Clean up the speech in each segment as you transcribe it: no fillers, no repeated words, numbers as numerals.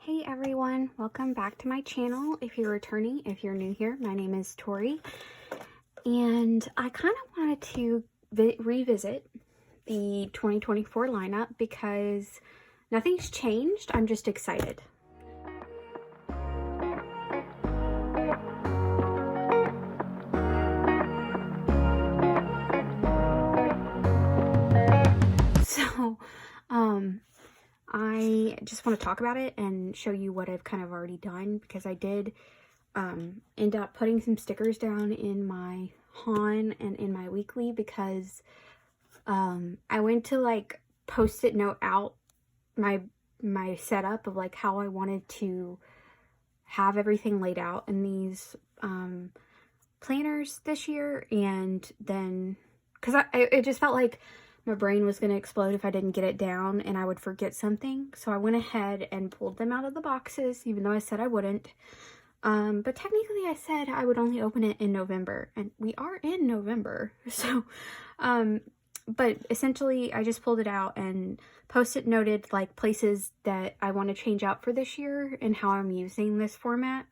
Hey everyone, welcome back to my channel. If you're returning, if you're new here, my name is Tori, and I kind of wanted to revisit the 2024 lineup because nothing's changed. I'm just excited. So, I just want to talk about it and show you what I've kind of already done, because I did end up putting some stickers down in my haul and in my weekly, because I went to like post-it note out my setup of like how I wanted to have everything laid out in these planners this year, and then because it just felt like my brain was going to explode if I didn't get it down and I would forget something. So I went ahead and pulled them out of the boxes, even though I said I wouldn't. But technically I said I would only open it in November, and we are in November. So, but essentially I just pulled it out and post-it noted like places that I want to change out for this year and how I'm using this format.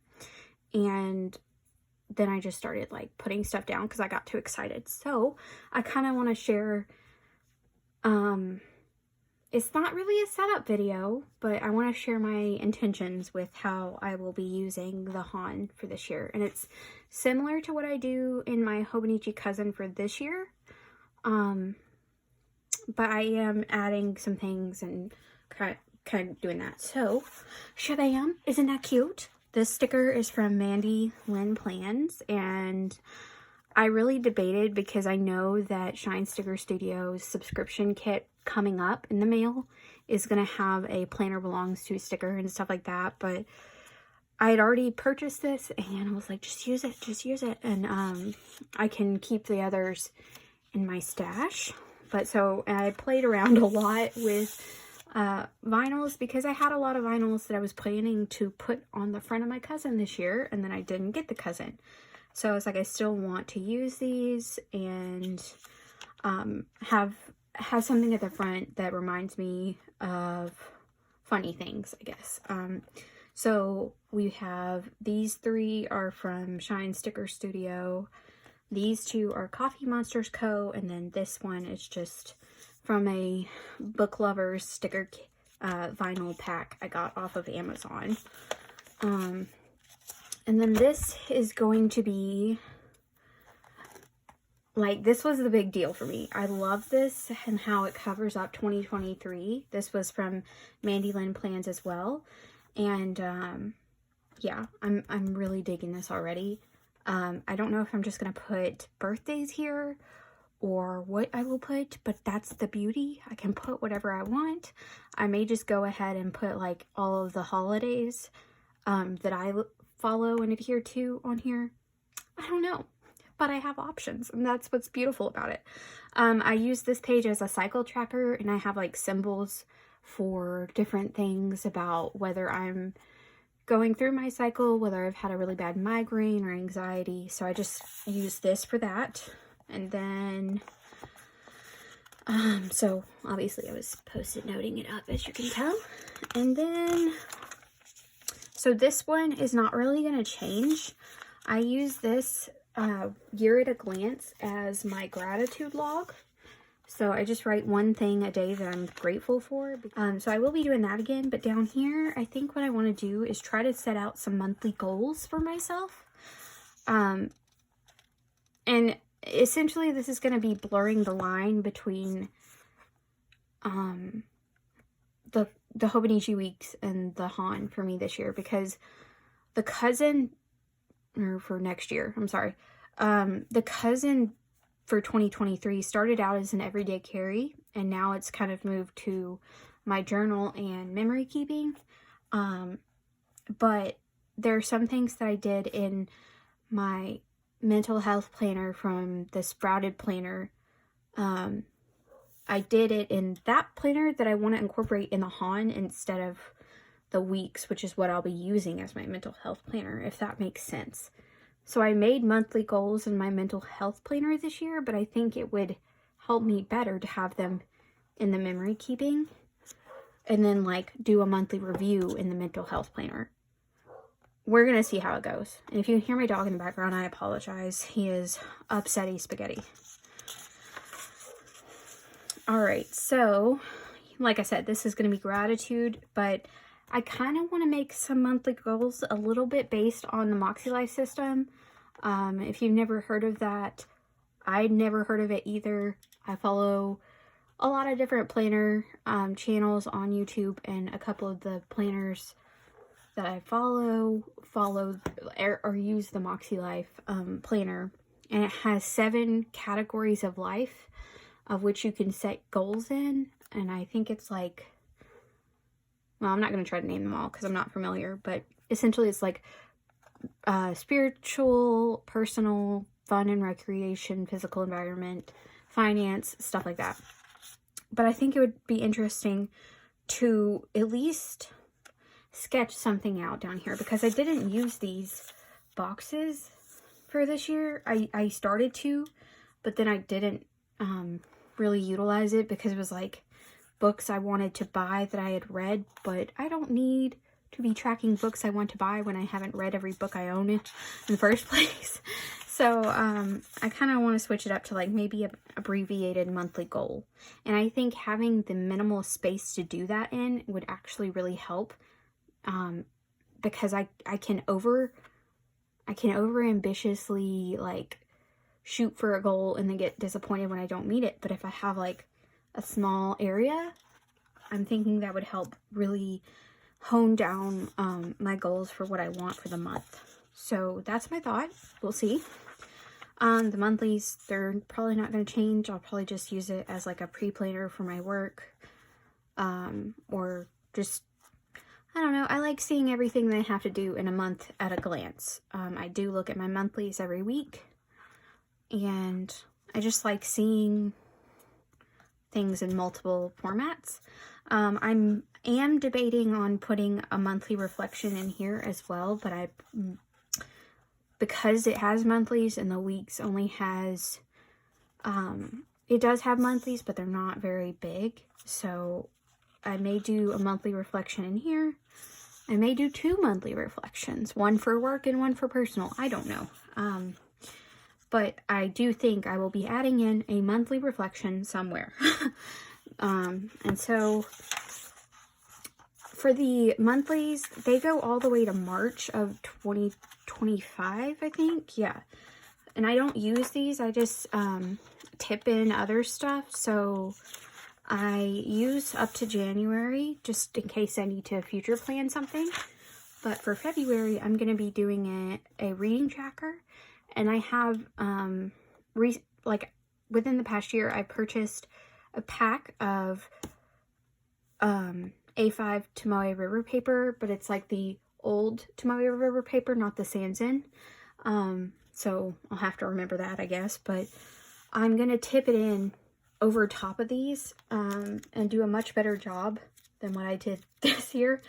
And then I just started like putting stuff down because I got too excited. So I kind of want to share, it's not really a setup video, but I want to share my intentions with how I will be using the haul for this year. And it's similar to what I do in my Hobonichi cousin for this year. But I am adding some things and kind of doing that. So, shabam, isn't that cute? This sticker is from Mandy Lynn Plans, and I really debated because I know that Shine Sticker Studio's subscription kit coming up in the mail is going to have a planner belongs to sticker and stuff like that, but I had already purchased this and I was like, just use it, and I can keep the others in my stash. But so I played around a lot with vinyls, because I had a lot of vinyls that I was planning to put on the front of my cousin this year, and then I didn't get the cousin. So I was like, I still want to use these and have something at the front that reminds me of funny things, I guess. So we have these three are from Shine Sticker Studio. These two are Coffee Monsters Co. And then this one is just from a Book Lovers sticker vinyl pack I got off of Amazon. And then this is going to be, like, this was the big deal for me. I love this and how it covers up 2023. This was from Mandy Lynn Plans as well. And, yeah, I'm really digging this already. I don't know if I'm just going to put birthdays here or what I will put, but that's the beauty. I can put whatever I want. I may just go ahead and put, like, all of the holidays that I follow and adhere to on here. I don't know, but I have options, and that's what's beautiful about it. I use this page as a cycle tracker, and I have like symbols for different things about whether I'm going through my cycle, whether I've had a really bad migraine or anxiety. So I just use this for that. And then so obviously I was post-it noting it up, as you can tell. And then so this one is not really going to change. I use this year at a glance as my gratitude log. So I just write one thing a day that I'm grateful for. So I will be doing that again. But down here, I think what I want to do is try to set out some monthly goals for myself. And essentially this is going to be blurring the line between the Hobonichi weeks and the haul for me this year, because the cousin, or for next year, I'm sorry, the cousin for 2023 started out as an everyday carry, and now it's kind of moved to my journal and memory keeping. But there are some things that I did in my mental health planner from the Sprouted planner. I did it in that planner that I want to incorporate in the haul instead of the weeks, which is what I'll be using as my mental health planner, if that makes sense. So I made monthly goals in my mental health planner this year, but I think it would help me better to have them in the memory keeping. and then like do a monthly review in the mental health planner. We're gonna see how it goes. And if you hear my dog in the background, I apologize. He is upsetty spaghetti. All right, so like I said, this is gonna be gratitude, but I kind of want to make some monthly goals a little bit based on the Moxie Life system. If you've never heard of that, I'd never heard of it either. I follow a lot of different planner channels on YouTube, and a couple of the planners that I follow or use the Moxie Life planner, and it has 7 categories of life of which you can set goals in, and I think it's like, well, I'm not going to try to name them all because I'm not familiar, but essentially it's like spiritual, personal, fun and recreation, physical environment, finance, stuff like that. But I think it would be interesting to at least sketch something out down here, because I didn't use these boxes for this year. I started to, but then I didn't really utilize it because it was like books I wanted to buy that I had read, but I don't need to be tracking books I want to buy when I haven't read every book I own in the first place. So I kind of want to switch it up to like maybe a abbreviated monthly goal. And I think having the minimal space to do that in would actually really help, because I can over ambitiously like shoot for a goal and then get disappointed when I don't meet it. But if I have like a small area, I'm thinking that would help really hone down my goals for what I want for the month. So that's my thought. We'll see. The monthlies, they're probably not going to change. I'll probably just use it as like a pre-planner for my work, or just, I don't know. I like seeing everything that I have to do in a month at a glance. I do look at my monthlies every week, and I just like seeing things in multiple formats. I am debating on putting a monthly reflection in here as well, but because it has monthlies and the weeks only has, it does have monthlies, but they're not very big. So I may do a monthly reflection in here. I may do 2 monthly reflections, one for work and one for personal. I don't know. But I do think I will be adding in a monthly reflection somewhere. And so for the monthlies, they go all the way to March of 2025, I think. Yeah. And I don't use these. I just tip in other stuff. So I use up to January just in case I need to future plan something. But for February, I'm going to be doing a reading tracker. And I have, like, within the past year, I purchased a pack of A5 Tomoe River paper, but it's like the old Tomoe River paper, not the Sanzin. So I'll have to remember that, I guess. But I'm going to tip it in over top of these and do a much better job than what I did this year,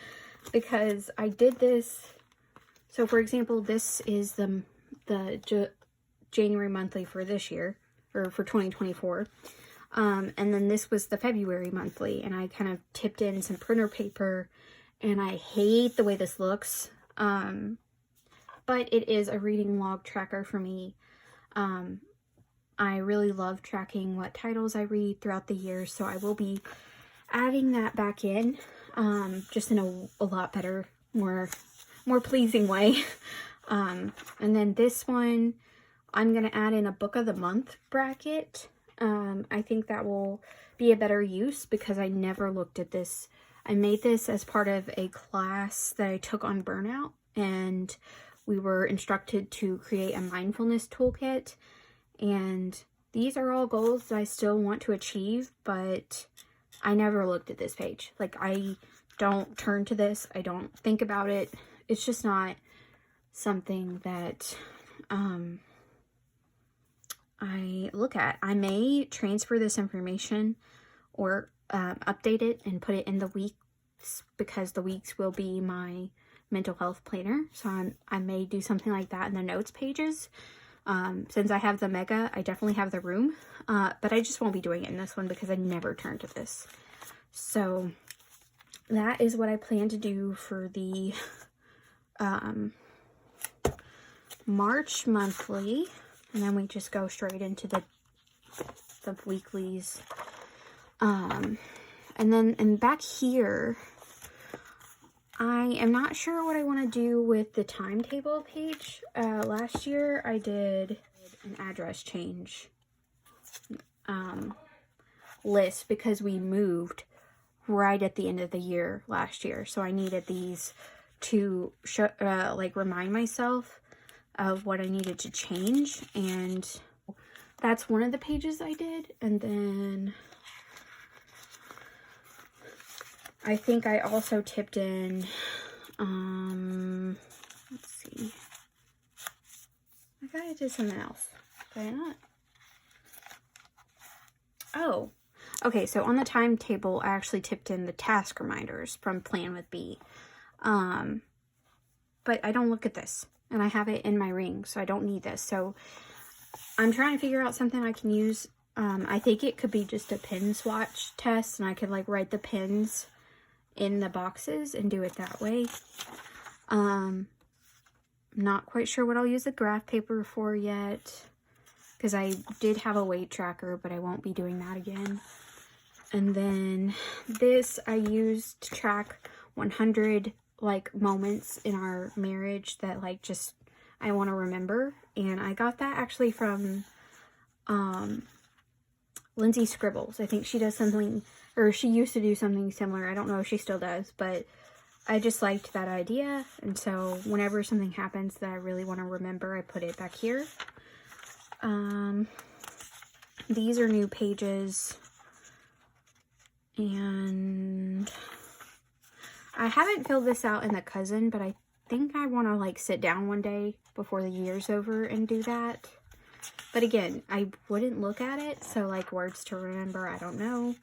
because I did this. So, for example, this is the January monthly for this year, or for 2024. And then this was the February monthly, and I kind of tipped in some printer paper, and I hate the way this looks. But it is a reading log tracker for me. I really love tracking what titles I read throughout the year, so I will be adding that back in, just in a lot better, more pleasing way. And then this one, I'm going to add in a book of the month bracket. I think that will be a better use because I never looked at this. I made this as part of a class that I took on burnout, and we were instructed to create a mindfulness toolkit. And these are all goals that I still want to achieve, but I never looked at this page. Like, I don't turn to this. I don't think about it. It's just not something that I look at. I may transfer this information or update it and put it in the weeks, because the weeks will be my mental health planner. So I may do something like that in the notes pages. Since I have the mega, I definitely have the room, but I just won't be doing it in this one because I never turn to this. So that is what I plan to do for the March monthly, and then we just go straight into the weeklies. And back here, I am not sure what I want to do with the timetable page. Last year I did an address change list because we moved right at the end of the year last year, so I needed these to show, like, remind myself of what I needed to change, and that's one of the pages I did. And then I think I also tipped in, let's see, I thought I did something else, did I not? Oh, okay, so on the timetable, I actually tipped in the task reminders from Plan with B. But I don't look at this, and I have it in my ring, so I don't need this. So I'm trying to figure out something I can use. I think it could be just a pin swatch test, and I could, like, write the pins in the boxes and do it that way. Not quite sure what I'll use the graph paper for yet, because I did have a weight tracker, but I won't be doing that again. And then this I used to track 100 like moments in our marriage that, like, just I want to remember. And I got that actually from Lindsay Scribbles. I think she does something, or she used to do something similar. I don't know if she still does, but I just liked that idea. And so whenever something happens that I really want to remember, I put it back here. These are new pages, and I haven't filled this out in the cousin, but I think I want to, like, sit down one day before the year's over and do that. But again, I wouldn't look at it, so, like, words to remember, I don't know.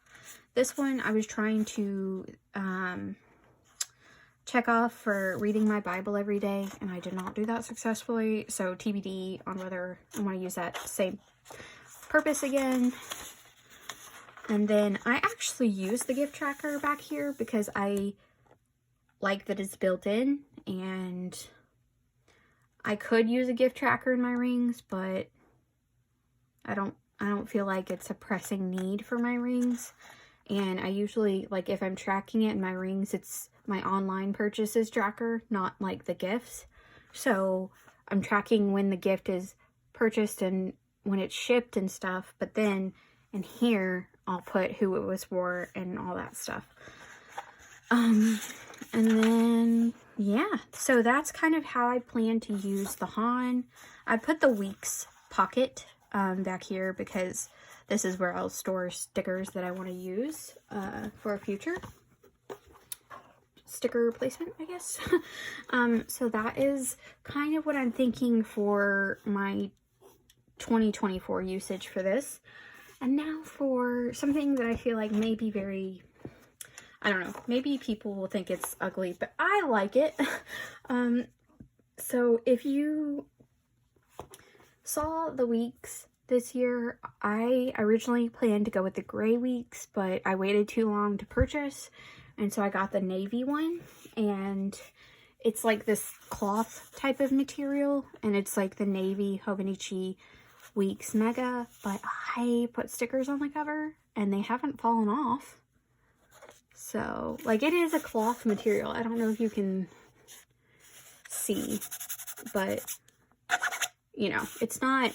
This one I was trying to check off for reading my Bible every day, and I did not do that successfully, so TBD on whether I want to use that same purpose again. And then I actually use the gift tracker back here because I like that it's built in, and I could use a gift tracker in my rings, but I don't feel like it's a pressing need for my rings. And I usually, like, if I'm tracking it in my rings, it's my online purchases tracker, not like the gifts. So I'm tracking when the gift is purchased and when it's shipped and stuff. But then in here, I'll put who it was for and all that stuff. And then, yeah. So that's kind of how I plan to use the Han. I put the weeks pocket back here because this is where I'll store stickers that I want to use for a future sticker placement, I guess. So that is kind of what I'm thinking for my 2024 usage for this. And now for something that I feel like may be very, I don't know, maybe people will think it's ugly, but I like it. So if you saw the weeks this year, I originally planned to go with the gray weeks, but I waited too long to purchase, and so I got the navy one, and it's like this cloth type of material, and it's like the navy Hobonichi Weeks Mega, but I put stickers on the cover, and they haven't fallen off. So, like, it is a cloth material. I don't know if you can see, but, you know, it's not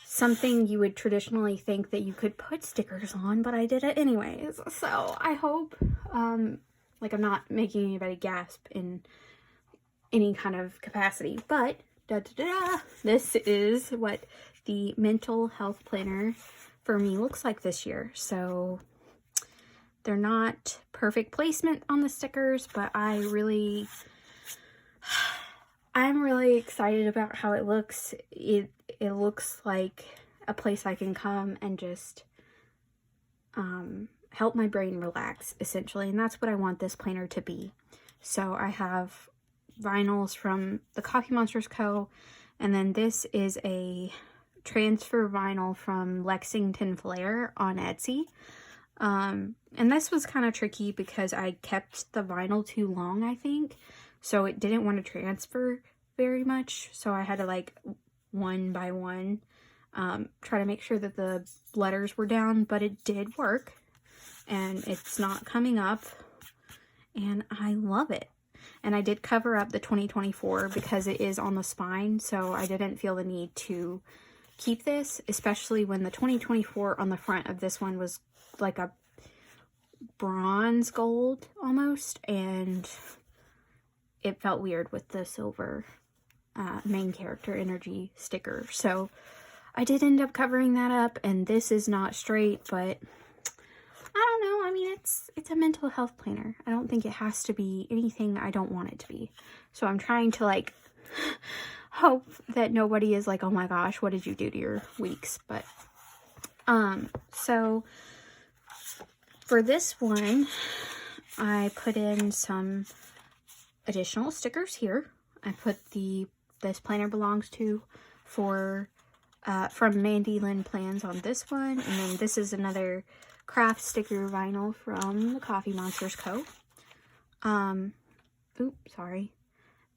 something you would traditionally think that you could put stickers on, but I did it anyways. So I hope, like, I'm not making anybody gasp in any kind of capacity, but this is what the mental health planner for me looks like this year. So they're not perfect placement on the stickers, but I'm really excited about how it looks. It looks like a place I can come and just help my brain relax, essentially. And that's what I want this planner to be. So I have vinyls from the Coffee Monsters Co. And then this is a transfer vinyl from Lexington Flair on Etsy. And this was kind of tricky because I kept the vinyl too long, I think. So it didn't want to transfer very much. So I had to like one by one try to make sure that the letters were down, but it did work. And it's not coming up. And I love it. And I did cover up the 2024 because it is on the spine. So I didn't feel the need to keep this, especially when the 2024 on the front of this one was like a bronze gold almost, and it felt weird with the silver main character energy sticker. So I did end up covering that up, and this is not straight, but I don't know. I mean, it's a mental health planner. I don't think it has to be anything I don't want it to be. So I'm trying to like hope that nobody is like, oh my gosh, what did you do to your weeks? But so for this one, I put in some additional stickers here. I put This Planner Belongs To for from Mandy Lynn Plans on this one, and then this is another craft sticker vinyl from the Coffee Monsters Co. Oops, sorry.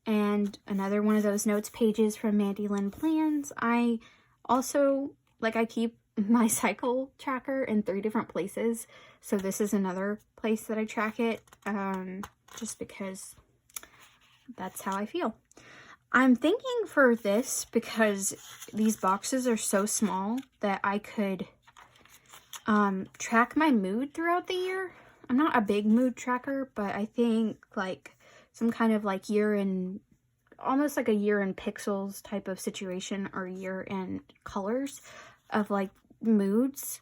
And another one of those notes pages from Mandy Lynn Plans. I also, like, I keep my cycle tracker in 3 different places. So this is another place that I track it, just because that's how I feel. I'm thinking for this, because these boxes are so small, that I could track my mood throughout the year. I'm not a big mood tracker, but I think like some kind of like almost like a year in pixels type of situation, or year in colors of like moods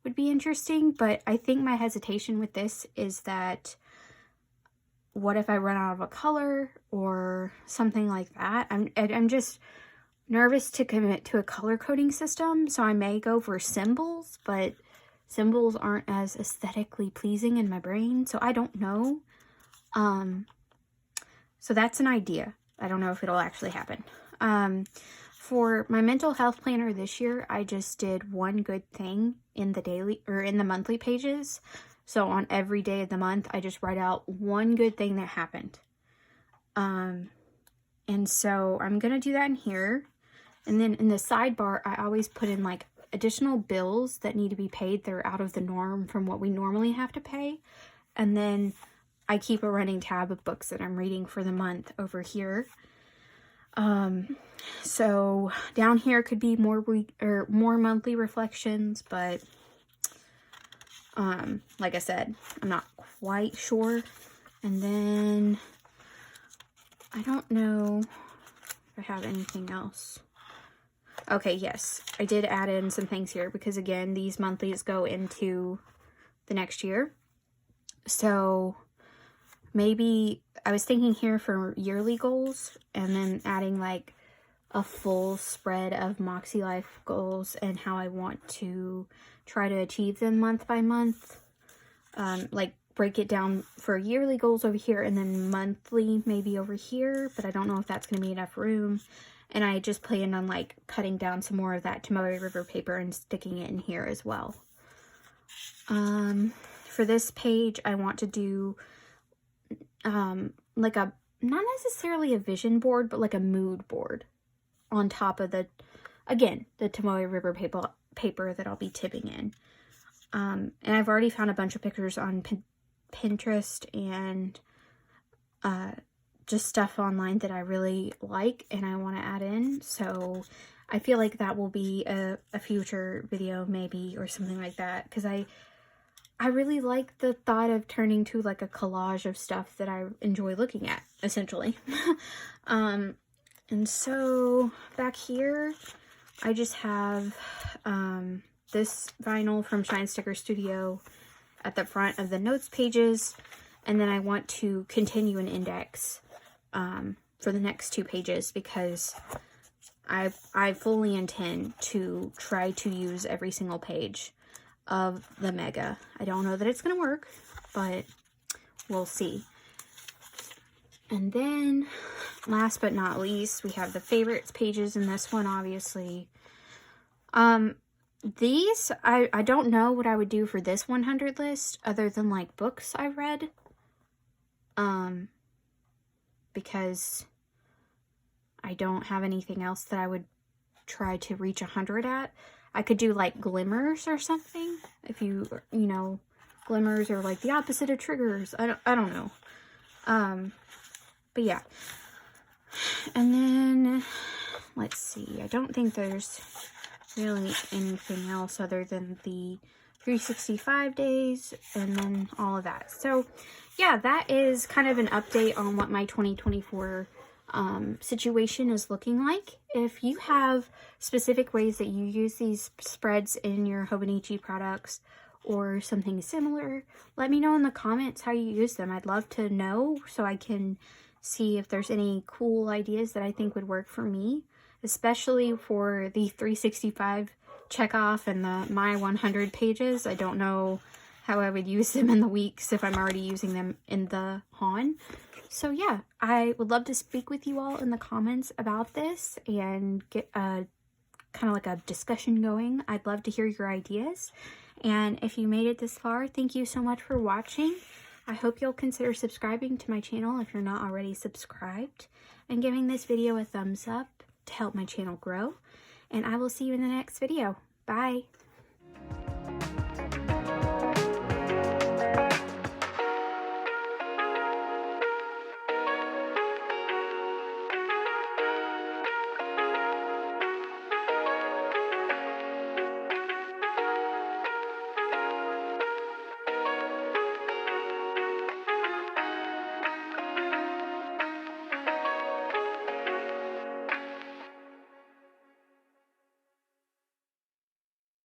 would be interesting. But I think my hesitation with this is that what if I run out of a color or something like that? I'm just nervous to commit to a color coding system, so I may go for symbols, but symbols aren't as aesthetically pleasing in my brain, so I don't know. So that's an idea. I don't know if it'll actually happen. For my mental health planner this year, I just did one good thing in the daily or in the monthly pages. So on every day of the month, I just write out one good thing that happened. And so I'm going to do that in here. And then in the sidebar, I always put in like additional bills that need to be paid that are out of the norm from what we normally have to pay. And then I keep a running tab of books that I'm reading for the month over here. So down here could be more monthly reflections, but like I said, I'm not quite sure. And then I don't know if I have anything else. Okay, yes, I did add in some things here because again, these monthlies go into the next year. So maybe I was thinking here for yearly goals, and then adding like a full spread of Moxie Life goals and how I want to try to achieve them month by month. Like break it down for yearly goals over here and then monthly maybe over here, but I don't know if that's going to be enough room. And I just planned on like cutting down some more of that Tomoe River paper and sticking it in here as well. For this page, I want to do like a, not necessarily a vision board, but like a mood board on top of the, again, the Tomoe River paper that I'll be tipping in. And I've already found a bunch of pictures on Pinterest and just stuff online that I really like and I want to add in. So I feel like that will be a future video maybe, or something like that, because I really like the thought of turning to like a collage of stuff that I enjoy looking at, essentially. And so back here, I just have this vinyl from Shine Sticker Studio at the front of the notes pages. And then I want to continue an index for the next 2 pages because I fully intend to try to use every single page of the Mega. I don't know that it's going to work, but we'll see. And then last but not least, we have the favorites pages in this one, obviously. These, I don't know what I would do for this 100 list other than like books I read. Because I don't have anything else that I would try to reach 100 at. I could do like glimmers or something. If you know, glimmers are like the opposite of triggers. I don't know. But yeah. And then, let's see. I don't think there's really anything else other than the 365 days and then all of that. So yeah, that is kind of an update on what my 2024 situation is looking like. If you have specific ways that you use these spreads in your Hobonichi products or something similar, let me know in the comments how you use them. I'd love to know so I can see if there's any cool ideas that I think would work for me, especially for the 365 check off and the my 100 pages. I don't know how I would use them in the weeks if I'm already using them in the Han. So yeah, I would love to speak with you all in the comments about this and get a kind of like a discussion going. I'd love to hear your ideas. And if you made it this far, thank you so much for watching. I hope you'll consider subscribing to my channel if you're not already subscribed, and giving this video a thumbs up to help my channel grow. And I will see you in the next video. Bye!